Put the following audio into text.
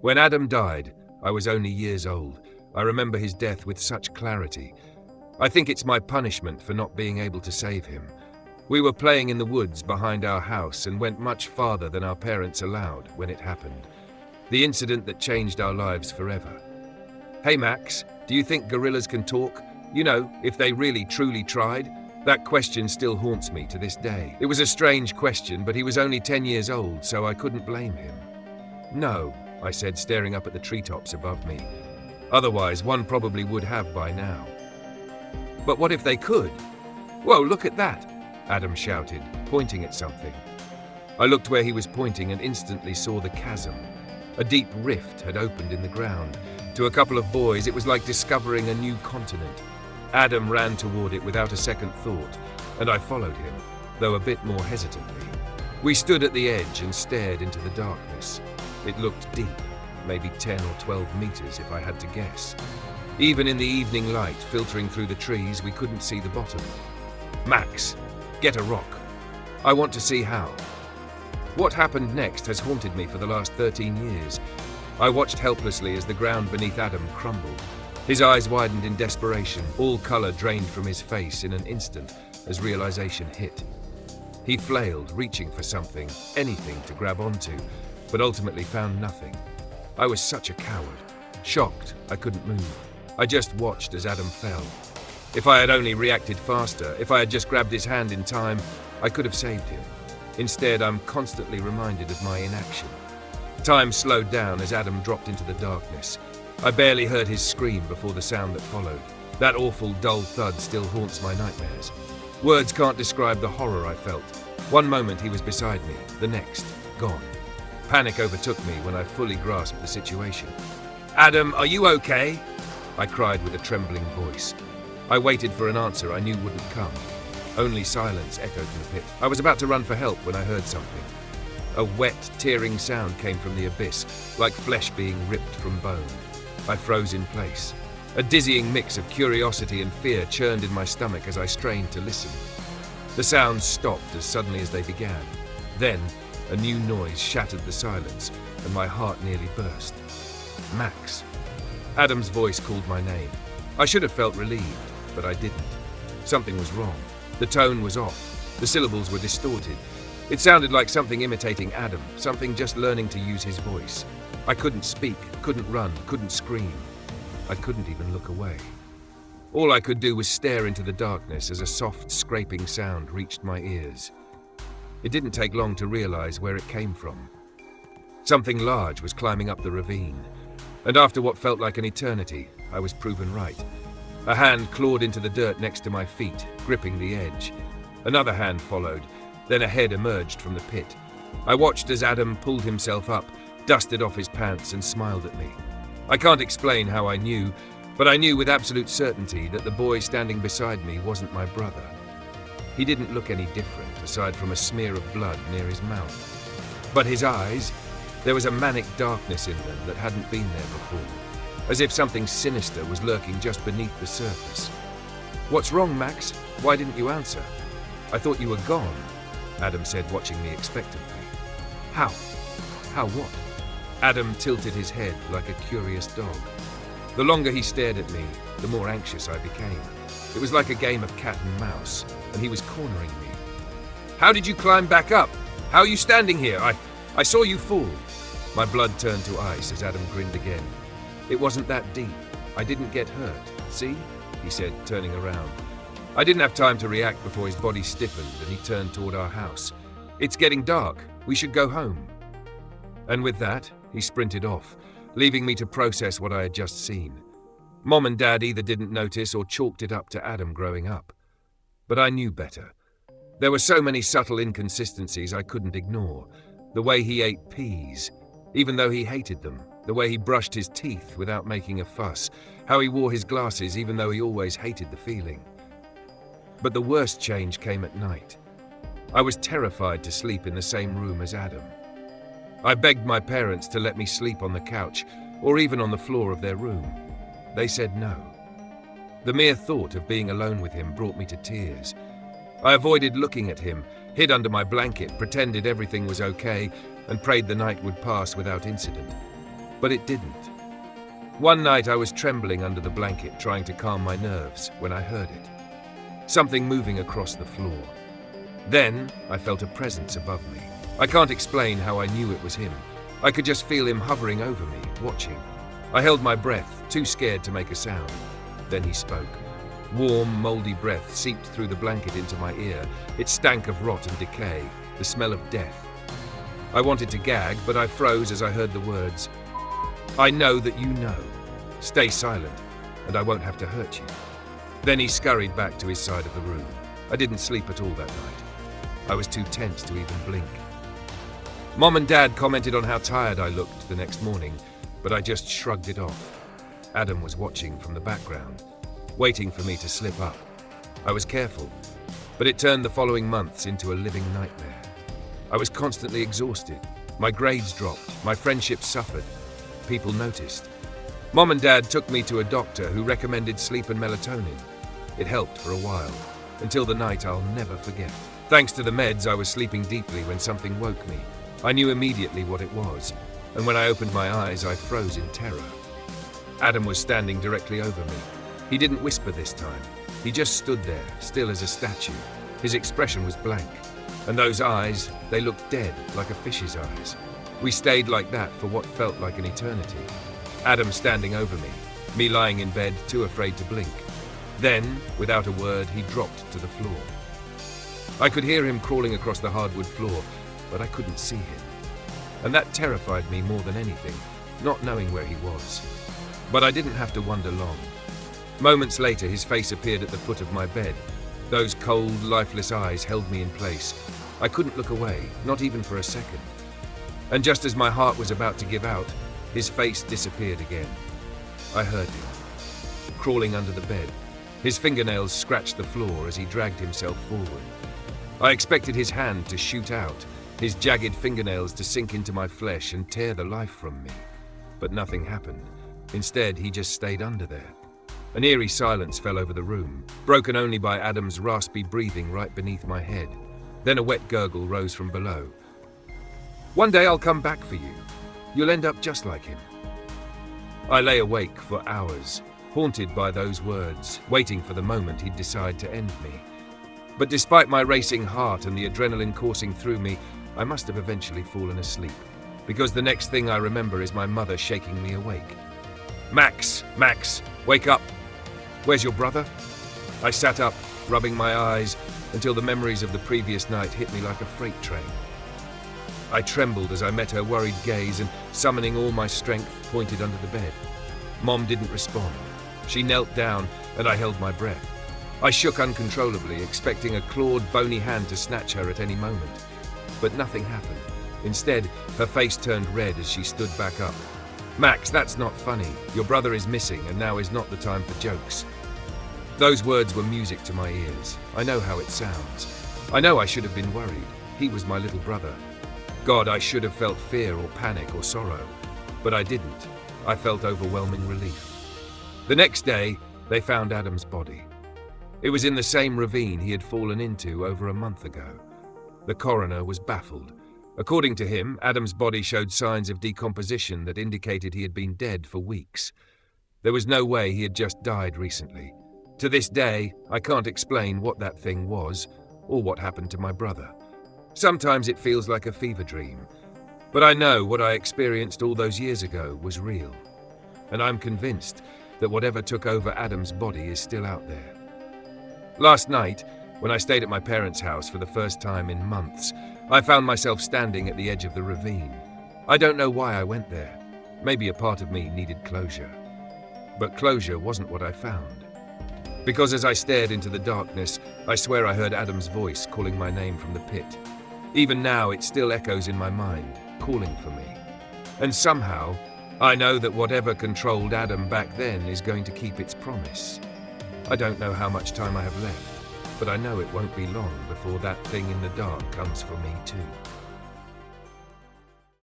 When Adam died, I was only years old. I remember his death with such clarity. I think it's my punishment for not being able to save him. We were playing in the woods behind our house and went much farther than our parents allowed when it happened. The incident that changed our lives forever. Hey Max, do you think gorillas can talk? You know, if they really truly tried? That question still haunts me to this day. It was a strange question, but he was only 10 years old, so I couldn't blame him. No, I said, staring up at the treetops above me. Otherwise, one probably would have by now. But what if they could? Whoa, look at that, Adam shouted, pointing at something. I looked where he was pointing and instantly saw the chasm. A deep rift had opened in the ground. To a couple of boys, it was like discovering a new continent. Adam ran toward it without a second thought, and I followed him, though a bit more hesitantly. We stood at the edge and stared into the darkness. It looked deep, maybe 10 or 12 meters if I had to guess. Even in the evening light filtering through the trees, we couldn't see the bottom. Max, get a rock. I want to see how. What happened next has haunted me for the last 13 years. I watched helplessly as the ground beneath Adam crumbled. His eyes widened in desperation, all color drained from his face in an instant as realization hit. He flailed, reaching for something, anything to grab onto, but ultimately found nothing. I was such a coward. Shocked, I couldn't move. I just watched as Adam fell. If I had only reacted faster, if I had just grabbed his hand in time, I could have saved him. Instead, I'm constantly reminded of my inaction. Time slowed down as Adam dropped into the darkness. I barely heard his scream before the sound that followed. That awful, dull thud still haunts my nightmares. Words can't describe the horror I felt. One moment he was beside me, the next, gone. Panic overtook me when I fully grasped the situation. "Adam, are you okay?" I cried with a trembling voice. I waited for an answer I knew wouldn't come. Only silence echoed from the pit. I was about to run for help when I heard something. A wet, tearing sound came from the abyss, like flesh being ripped from bone. I froze in place. A dizzying mix of curiosity and fear churned in my stomach as I strained to listen. The sounds stopped as suddenly as they began. Then, a new noise shattered the silence, and my heart nearly burst. Max. Adam's voice called my name. I should have felt relieved, but I didn't. Something was wrong. The tone was off. The syllables were distorted. It sounded like something imitating Adam, something just learning to use his voice. I couldn't speak, couldn't run, couldn't scream. I couldn't even look away. All I could do was stare into the darkness as a soft, scraping sound reached my ears. It didn't take long to realize where it came from. Something large was climbing up the ravine, and after what felt like an eternity, I was proven right. A hand clawed into the dirt next to my feet, gripping the edge. Another hand followed, then a head emerged from the pit. I watched as Adam pulled himself up, dusted off his pants, and smiled at me. I can't explain how I knew, but I knew with absolute certainty that the boy standing beside me wasn't my brother. He didn't look any different, aside from a smear of blood near his mouth. But his eyes, there was a manic darkness in them that hadn't been there before, as if something sinister was lurking just beneath the surface. "What's wrong, Max? Why didn't you answer?" "I thought you were gone," Adam said, watching me expectantly. "How? How what?" Adam tilted his head like a curious dog. The longer he stared at me, the more anxious I became. It was like a game of cat and mouse, and he was cornering me. "How did you climb back up? How are you standing here? I saw you fall." My blood turned to ice as Adam grinned again. "It wasn't that deep. I didn't get hurt. See?" he said, turning around. I didn't have time to react before his body stiffened and he turned toward our house. "It's getting dark. We should go home." And with that, he sprinted off, leaving me to process what I had just seen. Mom and Dad either didn't notice or chalked it up to Adam growing up. But I knew better. There were so many subtle inconsistencies I couldn't ignore. The way he ate peas, even though he hated them. The way he brushed his teeth without making a fuss. How he wore his glasses even though he always hated the feeling. But the worst change came at night. I was terrified to sleep in the same room as Adam. I begged my parents to let me sleep on the couch or even on the floor of their room. They said no. The mere thought of being alone with him brought me to tears. I avoided looking at him, hid under my blanket, pretended everything was okay, and prayed the night would pass without incident. but it didn't. One night I was trembling under the blanket trying to calm my nerves when I heard it. Something moving across the floor. Then I felt a presence above me. I can't explain how I knew it was him. I could just feel him hovering over me, watching. I held my breath, too scared to make a sound. Then he spoke. Warm, moldy breath seeped through the blanket into my ear. It stank of rot and decay, the smell of death. I wanted to gag, but I froze as I heard the words, "I know that you know. Stay silent, and I won't have to hurt you." Then he scurried back to his side of the room. I didn't sleep at all that night. I was too tense to even blink. Mom and Dad commented on how tired I looked the next morning, but I just shrugged it off. Adam was watching from the background, waiting for me to slip up. I was careful, but it turned the following months into a living nightmare. I was constantly exhausted. My grades dropped. My friendships suffered. People noticed. Mom and Dad took me to a doctor who recommended sleep and melatonin. It helped for a while, until the night I'll never forget. Thanks to the meds, I was sleeping deeply when something woke me. I knew immediately what it was, and when I opened my eyes, I froze in terror. Adam was standing directly over me. He didn't whisper this time. He just stood there, still as a statue. His expression was blank, and those eyes, they looked dead, like a fish's eyes. We stayed like that for what felt like an eternity. Adam standing over me lying in bed, too afraid to blink. Then, without a word, he dropped to the floor. I could hear him crawling across the hardwood floor, but I couldn't see him. And that terrified me more than anything, not knowing where he was. But I didn't have to wonder long. Moments later, his face appeared at the foot of my bed. Those cold, lifeless eyes held me in place. I couldn't look away, not even for a second. And just as my heart was about to give out, his face disappeared again. I heard him, crawling under the bed. His fingernails scratched the floor as he dragged himself forward. I expected his hand to shoot out, his jagged fingernails to sink into my flesh and tear the life from me. But nothing happened. Instead, he just stayed under there. An eerie silence fell over the room, broken only by Adam's raspy breathing right beneath my head. Then a wet gurgle rose from below. "One day I'll come back for you. You'll end up just like him." I lay awake for hours, haunted by those words, waiting for the moment he'd decide to end me. But despite my racing heart and the adrenaline coursing through me, I must have eventually fallen asleep, because the next thing I remember is my mother shaking me awake. Max, wake up. Where's your brother?" I sat up, rubbing my eyes, until the memories of the previous night hit me like a freight train. I trembled as I met her worried gaze and, summoning all my strength, pointed under the bed. Mom didn't respond. She knelt down, and I held my breath. I shook uncontrollably, expecting a clawed, bony hand to snatch her at any moment. But nothing happened. Instead, her face turned red as she stood back up. "Max, that's not funny. Your brother is missing, and now is not the time for jokes." Those words were music to my ears. I know how it sounds. I know I should have been worried. He was my little brother. God, I should have felt fear or panic or sorrow. But I didn't. I felt overwhelming relief. The next day, they found Adam's body. It was in the same ravine he had fallen into over a month ago. The coroner was baffled. According to him, Adam's body showed signs of decomposition that indicated he had been dead for weeks. There was no way he had just died recently. To this day, I can't explain what that thing was or what happened to my brother. Sometimes it feels like a fever dream, but I know what I experienced all those years ago was real. And I'm convinced that whatever took over Adam's body is still out there. Last night, when I stayed at my parents' house for the first time in months, I found myself standing at the edge of the ravine. I don't know why I went there. Maybe a part of me needed closure. But closure wasn't what I found. Because as I stared into the darkness, I swear I heard Adam's voice calling my name from the pit. Even now, it still echoes in my mind, calling for me. And somehow, I know that whatever controlled Adam back then is going to keep its promise. I don't know how much time I have left, but I know it won't be long before that thing in the dark comes for me too.